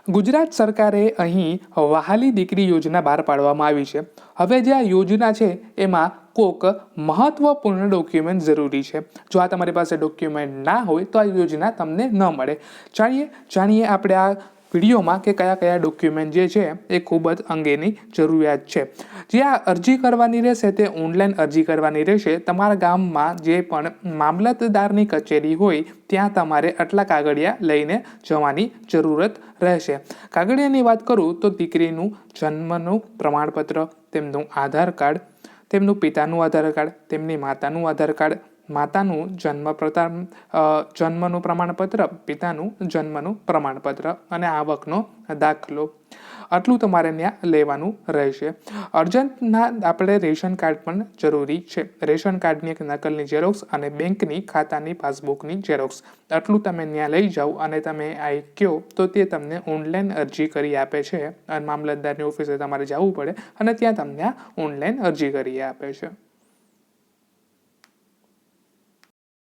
ગુજરાત સરકારે અહીં વહાલી દીકરી યોજના બહાર પાડવામાં આવી છે. હવે જે આ યોજના છે એમાં કોક મહત્વપૂર્ણ ડોક્યુમેન્ટ જરૂરી છે. જો આ તમારી પાસે ડોક્યુમેન્ટ ના હોય તો આ યોજના તમને ન મળે. જાણીએ આપણે આ વિડીયોમાં કે કયા કયા ડોક્યુમેન્ટ જે છે એ ખૂબ જ અંગેની જરૂરિયાત છે. જે આ અરજી કરવાની રહેશે તે ઓનલાઈન અરજી કરવાની રહેશે. તમારા ગામમાં જે પણ મામલતદારની કચેરી હોય ત્યાં તમારે આટલા કાગળિયા લઈને જવાની જરૂરત રહેશે. કાગળિયાની વાત કરું તો દીકરીનું જન્મનું પ્રમાણપત્ર, તેમનું આધાર કાર્ડ, તેમનું પિતાનું આધાર કાર્ડ, તેમની માતાનું આધાર કાર્ડ, માતાનું જન્મનું પ્રમાણપત્ર, પિતાનું જન્મનું પ્રમાણપત્ર અને આવકનો દાખલો. આટલું તમારે ત્યાં લેવાનું રહેશે. અર્જન્ટના આપણે રેશન કાર્ડ પણ જરૂરી છે. રેશન કાર્ડની એક નકલની ઝેરોક્સ અને બેંકની ખાતાની પાસબુકની ઝેરોક્સ. આટલું તમે ત્યાં લઈ જાઓ અને તમે આ કહો તો તે તમને ઓનલાઈન અરજી કરી આપે છે. અને મામલતદારની ઓફિસે તમારે જવું પડે અને ત્યાં તમને ઓનલાઈન અરજી કરી આપે છે.